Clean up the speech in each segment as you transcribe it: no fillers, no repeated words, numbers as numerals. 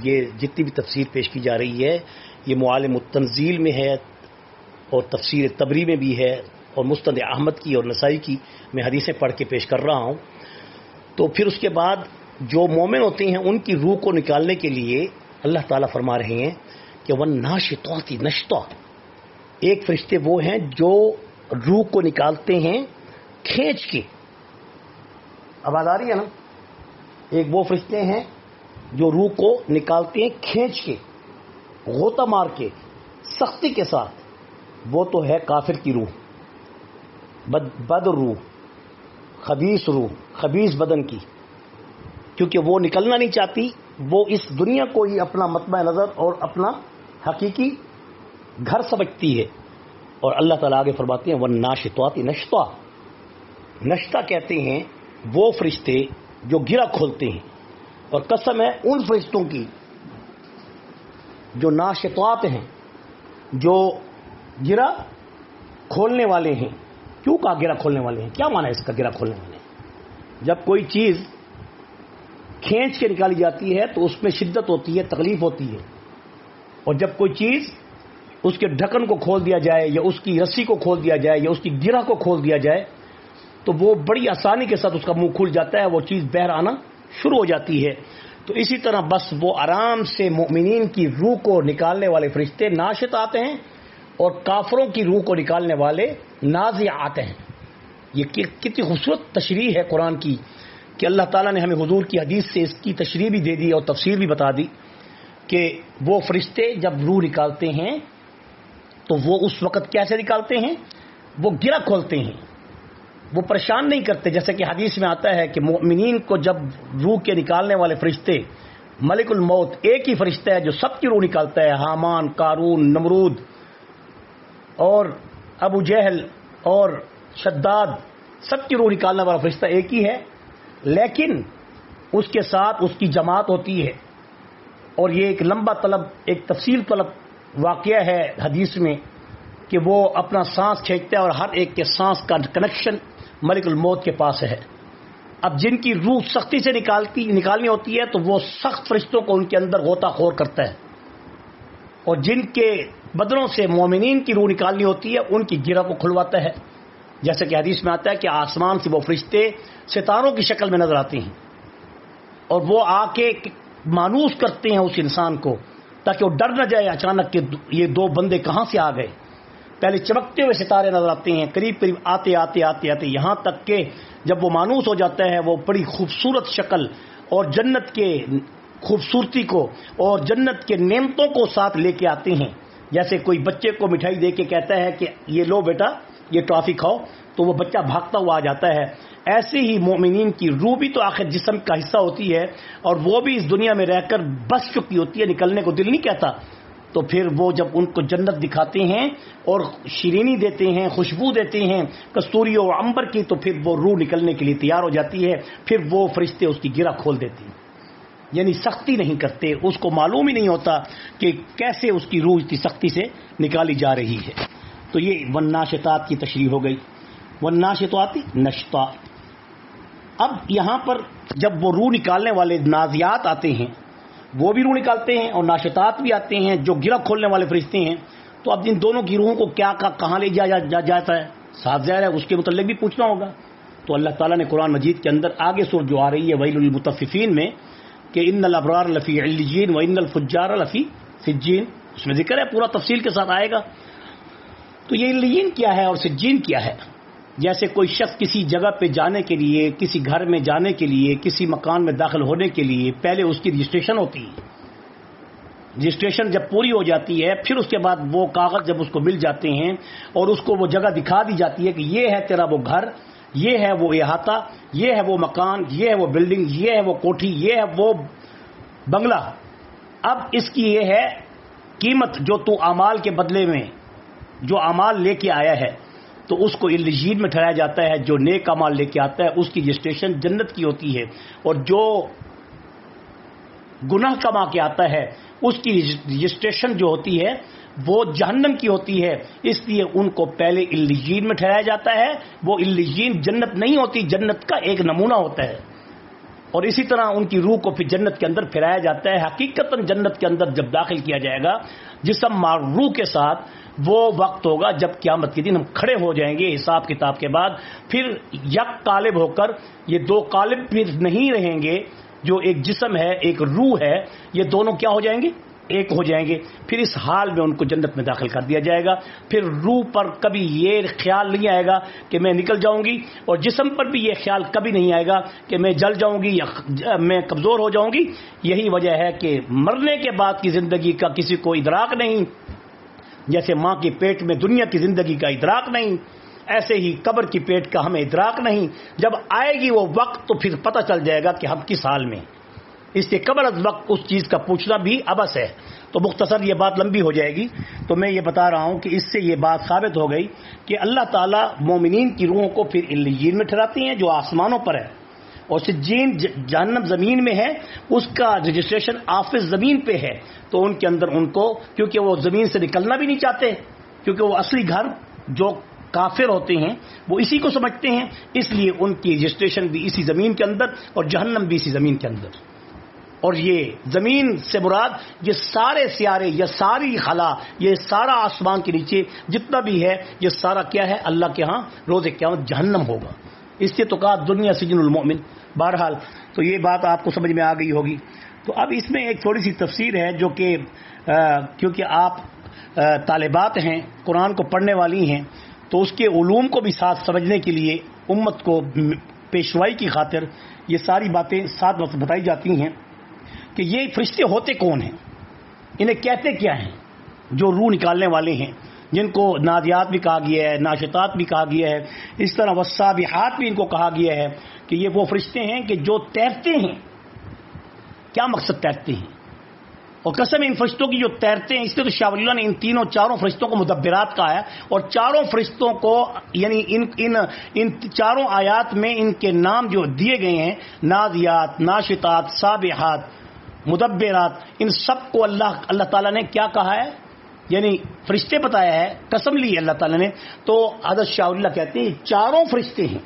یہ جتنی بھی تفسیر پیش کی جا رہی ہے یہ معالم التنزیل میں ہے اور تفسیر تبری میں بھی ہے اور مستند احمد کی اور نسائی کی میں حدیثیں پڑھ کے پیش کر رہا ہوں. تو پھر اس کے بعد جو مومن ہوتے ہیں ان کی روح کو نکالنے کے لیے اللہ تعالیٰ فرما رہے ہیں کہ وَالنَّاشِطَاتِ نَشْطًا، ایک فرشتے وہ ہیں جو روح کو نکالتے ہیں کھینچ کے. آواز آ رہی ہے نا؟ ایک وہ فرشتے ہیں جو روح کو نکالتے ہیں کھینچ کے، غوطہ مار کے، سختی کے ساتھ. وہ تو ہے کافر کی روح، بد روح، خبیث روح، خبیث بدن کی، کیونکہ وہ نکلنا نہیں چاہتی. وہ اس دنیا کو ہی اپنا مطمع نظر اور اپنا حقیقی گھر سمجھتی ہے. اور اللہ تعالیٰ آگے فرماتے ہیں وَالنَّاشِطَاتِ نَشْطًا، نشطہ کہتے ہیں وہ فرشتے جو گرہ کھولتے ہیں. اور قسم ہے ان فرشتوں کی جو ناشطات ہیں، جو گرہ کھولنے والے ہیں. کیوں کہا گرہ کھولنے والے ہیں؟ کیا معنی ہے اس کا گرہ کھولنے والے؟ جب کوئی چیز کھینچ کے نکالی جاتی ہے تو اس میں شدت ہوتی ہے، تکلیف ہوتی ہے. اور جب کوئی چیز اس کے ڈھکن کو کھول دیا جائے یا اس کی رسی کو کھول دیا جائے یا اس کی گرہ کو کھول دیا جائے تو وہ بڑی آسانی کے ساتھ اس کا منہ کھل جاتا ہے، وہ چیز باہر آنا شروع ہو جاتی ہے. تو اسی طرح بس وہ آرام سے مومنین کی روح کو نکالنے والے فرشتے ناشط آتے ہیں اور کافروں کی روح کو نکالنے والے نازع آتے ہیں. یہ کتنی خوبصورت تشریح ہے قرآن کی کہ اللہ تعالیٰ نے ہمیں حضور کی حدیث سے اس کی تشریح بھی دے دی اور تفسیر بھی بتا دی کہ وہ فرشتے جب روح نکالتے ہیں تو وہ اس وقت کیسے نکالتے ہیں؟ وہ گرہ کھولتے ہیں، وہ پریشان نہیں کرتے. جیسے کہ حدیث میں آتا ہے کہ مومنین کو جب روح کے نکالنے والے فرشتے ملک الموت ایک ہی فرشتہ ہے جو سب کی روح نکالتا ہے، حامان، قارون، نمرود اور ابو جہل اور شداد، سب کی روح نکالنے والا فرشتہ ایک ہی ہے. لیکن اس کے ساتھ اس کی جماعت ہوتی ہے. اور یہ ایک لمبا طلب، ایک تفصیل طلب واقعہ ہے حدیث میں کہ وہ اپنا سانس کھینچتا ہے اور ہر ایک کے سانس کا کنیکشن ملک الموت کے پاس ہے. اب جن کی روح سختی سے نکالنی ہوتی ہے تو وہ سخت فرشتوں کو ان کے اندر غوطہ خور کرتا ہے، اور جن کے بدنوں سے مومنین کی روح نکالنی ہوتی ہے ان کی گرہ کو کھلواتا ہے. جیسے کہ حدیث میں آتا ہے کہ آسمان سے وہ فرشتے ستاروں کی شکل میں نظر آتے ہیں اور وہ آ کے مانوس کرتے ہیں اس انسان کو تاکہ وہ ڈر نہ جائے اچانک کہ یہ دو بندے کہاں سے آ گئے. پہلے چمکتے ہوئے ستارے نظر آتے ہیں، قریب قریب آتے آتے آتے آتے یہاں تک کہ جب وہ مانوس ہو جاتا ہے وہ بڑی خوبصورت شکل اور جنت کے خوبصورتی کو اور جنت کے نعمتوں کو ساتھ لے کے آتے ہیں. جیسے کوئی بچے کو مٹھائی دے کے کہتا ہے کہ یہ لو بیٹا یہ ٹافی کھاؤ تو وہ بچہ بھاگتا ہوا آ جاتا ہے. ایسے ہی مومنین کی روح بھی تو آخر جسم کا حصہ ہوتی ہے اور وہ بھی اس دنیا میں رہ کر بس چکی ہوتی ہے، نکلنے کو دل نہیں کہتا. تو پھر وہ جب ان کو جنت دکھاتے ہیں اور شیرینی دیتے ہیں، خوشبو دیتے ہیں کستوری و عنبر کی، تو پھر وہ روح نکلنے کے لیے تیار ہو جاتی ہے. پھر وہ فرشتے اس کی گرہ کھول دیتے ہیں، یعنی سختی نہیں کرتے. اس کو معلوم ہی نہیں ہوتا کہ کیسے اس کی روح اتنی سختی سے نکالی جا رہی ہے. تو یہ والناشطات کی تشریح ہو گئی. والناشطات نشطا. اب یہاں پر جب وہ روح نکالنے والے نازعات آتے ہیں، وہ بھی روح نکالتے ہیں اور ناشطات بھی آتے ہیں جو گرہ کھولنے والے فرشتے ہیں. تو اب ان دونوں کی روحوں کو کیا کہاں لے جایا جاتا ہے؟ صاف ظاہر ہے اس کے متعلق بھی پوچھنا ہوگا. تو اللہ تعالیٰ نے قرآن مجید کے اندر آگے سورۃ جو آ رہی ہے ویل للمطففین میں کہ ان الابرار لفی علیین و ان الفجار لفی سجین، اس میں ذکر ہے، پورا تفصیل کے ساتھ آئے گا. تو یہ علیین کیا ہے اور سجین کیا ہے؟ جیسے کوئی شخص کسی جگہ پہ جانے کے لیے، کسی گھر میں جانے کے لیے، کسی مکان میں داخل ہونے کے لیے پہلے اس کی رجسٹریشن ہوتی ہے. رجسٹریشن جب پوری ہو جاتی ہے پھر اس کے بعد وہ کاغذ جب اس کو مل جاتے ہیں اور اس کو وہ جگہ دکھا دی جاتی ہے کہ یہ ہے تیرا وہ گھر، یہ ہے وہ احاطہ، یہ ہے وہ مکان، یہ ہے وہ بلڈنگ، یہ ہے وہ کوٹھی، یہ ہے وہ بنگلہ. اب اس کی یہ ہے قیمت جو تو اعمال کے بدلے میں جو اعمال لے کے آیا ہے، تو اس کو علیین میں ٹھہرایا جاتا ہے. جو نیک اعمال لے کے آتا ہے اس کی رجسٹریشن جنت کی ہوتی ہے، اور جو گناہ کما کے آتا ہے اس کی رجسٹریشن جو ہوتی ہے وہ جہنم کی ہوتی ہے. اس لیے ان کو پہلے علیین میں ٹھہرایا جاتا ہے. وہ علیین جنت نہیں ہوتی، جنت کا ایک نمونہ ہوتا ہے. اور اسی طرح ان کی روح کو پھر جنت کے اندر پھرایا جاتا ہے. حقیقتاً جنت کے اندر جب داخل کیا جائے گا جسم مع روح کے ساتھ، وہ وقت ہوگا جب قیامت کے دن ہم کھڑے ہو جائیں گے حساب کتاب کے بعد. پھر یک قالب ہو کر، یہ دو قالب پھر نہیں رہیں گے، جو ایک جسم ہے ایک روح ہے، یہ دونوں کیا ہو جائیں گے؟ ایک ہو جائیں گے. پھر اس حال میں ان کو جنت میں داخل کر دیا جائے گا. پھر روح پر کبھی یہ خیال نہیں آئے گا کہ میں نکل جاؤں گی، اور جسم پر بھی یہ خیال کبھی نہیں آئے گا کہ میں جل جاؤں گی یا میں کمزور ہو جاؤں گی. یہی وجہ ہے کہ مرنے کے بعد کی زندگی کا کسی کو ادراک نہیں. جیسے ماں کے پیٹ میں دنیا کی زندگی کا ادراک نہیں، ایسے ہی قبر کی پیٹ کا ہمیں ادراک نہیں. جب آئے گی وہ وقت تو پھر پتہ چل جائے گا کہ ہم کس حال میں. اس سے قبل از وقت اس چیز کا پوچھنا بھی عبث ہے. تو مختصر یہ بات لمبی ہو جائے گی، تو میں یہ بتا رہا ہوں کہ اس سے یہ بات ثابت ہو گئی کہ اللہ تعالیٰ مومنین کی روحوں کو پھر علیین میں ٹھہراتی ہیں جو آسمانوں پر ہے، اور سجین جہنم زمین میں ہے، اس کا رجسٹریشن آفس زمین پہ ہے. تو ان کے اندر ان کو، کیونکہ وہ زمین سے نکلنا بھی نہیں چاہتے، کیونکہ وہ اصلی گھر جو کافر ہوتے ہیں وہ اسی کو سمجھتے ہیں، اس لیے ان کی رجسٹریشن بھی اسی زمین کے اندر اور جہنم بھی اسی زمین کے اندر. اور یہ زمین سے مراد یہ سارے سیارے، یہ ساری خلا، یہ سارا آسمان کے نیچے جتنا بھی ہے، یہ سارا کیا ہے؟ اللہ کے ہاں روز قیامت جہنم ہوگا. اس سے تو کہا دنیا سجن المؤمن. بہرحال تو یہ بات آپ کو سمجھ میں آ گئی ہوگی. تو اب اس میں ایک تھوڑی سی تفسیر ہے جو کہ کیونکہ آپ طالبات ہیں، قرآن کو پڑھنے والی ہیں، تو اس کے علوم کو بھی ساتھ سمجھنے کے لیے امت کو پیشوائی کی خاطر یہ ساری باتیں ساتھ بتائی جاتی ہیں کہ یہ فرشتے ہوتے کون ہیں، انہیں کہتے کیا ہیں جو روح نکالنے والے ہیں، جن کو نادیات بھی کہا گیا ہے، ناشطات بھی کہا گیا ہے، اس طرح والسابحات بھی ان کو کہا گیا ہے کہ یہ وہ فرشتے ہیں کہ جو تیرتے ہیں. کیا مقصد تیرتے ہیں؟ اور قسم ان فرشتوں کی جو تیرتے ہیں، اس لیے تو شاہ ولی اللہ نے ان چاروں فرشتوں کو مدبرات کہا ہے. اور چاروں فرشتوں کو یعنی ان چاروں آیات میں ان کے نام جو دیے گئے ہیں، نادیات، ناشطات، سابحات، مدبرات، ان سب کو اللہ تعالیٰ نے کیا کہا ہے؟ یعنی فرشتے بتایا ہے، قسم لی اللہ تعالیٰ نے. تو حضرت شاہ ولی اللہ کہتے ہیں یہ چاروں فرشتے ہیں،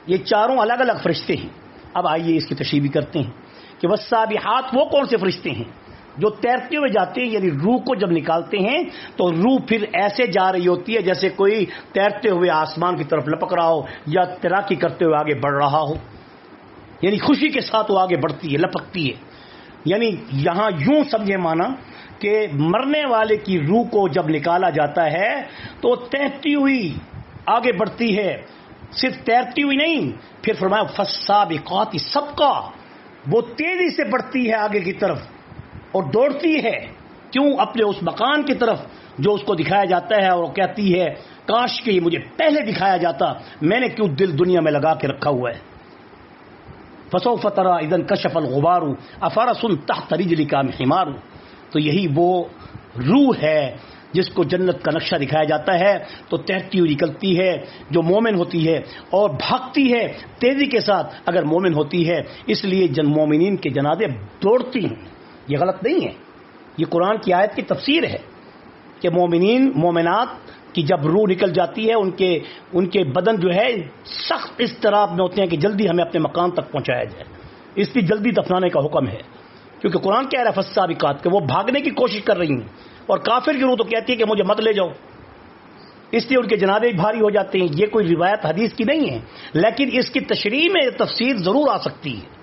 یہ چاروں الگ الگ فرشتے ہیں. اب آئیے اس کی تشریح بھی کرتے ہیں کہ والسابحات وہ کون سے فرشتے ہیں جو تیرتے ہوئے جاتے ہیں. یعنی روح کو جب نکالتے ہیں تو روح پھر ایسے جا رہی ہوتی ہے جیسے کوئی تیرتے ہوئے آسمان کی طرف لپک رہا ہو یا تیراکی کرتے ہوئے آگے بڑھ رہا ہو. یعنی خوشی کے ساتھ وہ آگے بڑھتی ہے، لپکتی ہے. یعنی یہاں یوں سمجھے مانا کہ مرنے والے کی روح کو جب نکالا جاتا ہے تو تیرتی ہوئی آگے بڑھتی ہے. صرف تیرتی ہوئی نہیں، پھر فرمایا فالسابقات سبقا، وہ تیزی سے بڑھتی ہے آگے کی طرف اور دوڑتی ہے. کیوں؟ اپنے اس مکان کی طرف جو اس کو دکھایا جاتا ہے، اور کہتی ہے کاش کہ یہ مجھے پہلے دکھایا جاتا، میں نے کیوں دل دنیا میں لگا کے رکھا ہوا ہے. فسوف ترى اذا انكشف الغبار افرس تحت رجلك حمار. تو یہی وہ روح ہے جس کو جنت کا نقشہ دکھایا جاتا ہے. تو تیرتی ہوئی نکلتی ہے جو مومن ہوتی ہے، اور بھاگتی ہے تیزی کے ساتھ اگر مومن ہوتی ہے. اس لیے مومنین کے جنازے دوڑتی ہیں. یہ غلط نہیں ہے، یہ قرآن کی آیت کی تفسیر ہے کہ مومنین مومنات کی جب روح نکل جاتی ہے ان کے بدن جو ہے سخت اضطراب میں ہوتے ہیں کہ جلدی ہمیں اپنے مقام تک پہنچایا جائے. اس لیے جلدی دفنانے کا حکم ہے، کیونکہ قرآن کہہ رہا ہے فالسابقات کہ وہ بھاگنے کی کوشش کر رہی ہیں، اور کافر کی روح تو کہتی ہے کہ مجھے مت لے جاؤ. اس لیے ان کے جنازے بھاری ہو جاتے ہیں. یہ کوئی روایت حدیث کی نہیں ہے، لیکن اس کی تشریح میں تفسیر ضرور آ سکتی ہے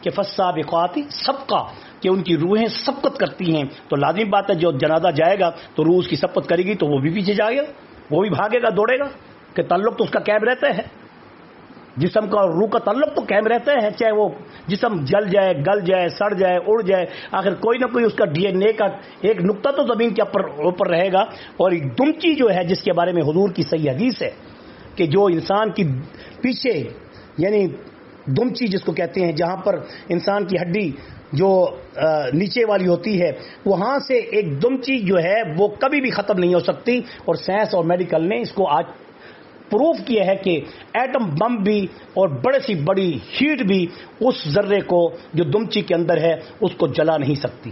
کہ فالسابقات سبقا، کہ ان کی روحیں سبقت کرتی ہیں. تو لازم بات ہے جو جنازہ جائے گا تو روح اس کی سبقت کرے گی تو وہ بھی پیچھے جائے گا، وہ بھی بھاگے گا، دوڑے گا، کہ تعلق تو اس کا قائم رہتا ہے. جسم کا اور روح کا تعلق تو قائم رہتا ہے، چاہے وہ جسم جل جائے، گل جائے، سڑ جائے، اڑ جائے، آخر کوئی نہ کوئی اس کا ڈی این اے کا ایک نقطہ تو زمین کے اوپر رہے گا. اور ایک دمچی جو ہے جس کے بارے میں حضور کی صحیح حدیث ہے کہ جو انسان کی پیچھے یعنی دمچی جس کو کہتے ہیں، جہاں پر انسان کی ہڈی جو نیچے والی ہوتی ہے، وہاں سے ایک دمچی جو ہے وہ کبھی بھی ختم نہیں ہو سکتی. اور سائنس اور میڈیکل نے اس کو آج پروف کیا ہے کہ ایٹم بم بھی اور بڑے سی بڑی ہیٹ بھی اس ذرے کو جو دمچی کے اندر ہے اس کو جلا نہیں سکتی.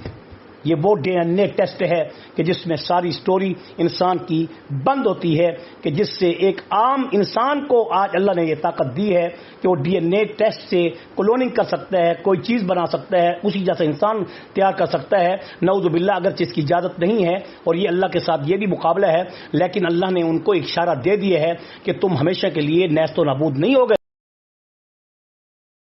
یہ وہ ڈی این اے ٹیسٹ ہے کہ جس میں ساری سٹوری انسان کی بند ہوتی ہے، کہ جس سے ایک عام انسان کو آج اللہ نے یہ طاقت دی ہے کہ وہ ڈی این اے ٹیسٹ سے کلوننگ کر سکتا ہے، کوئی چیز بنا سکتا ہے، اسی جیسا انسان تیار کر سکتا ہے۔ نعوذ باللہ، اگرچہ اس کی اجازت نہیں ہے اور یہ اللہ کے ساتھ یہ بھی مقابلہ ہے، لیکن اللہ نے ان کو اشارہ دے دیا ہے کہ تم ہمیشہ کے لیے نیست و نابود نہیں ہو گئے۔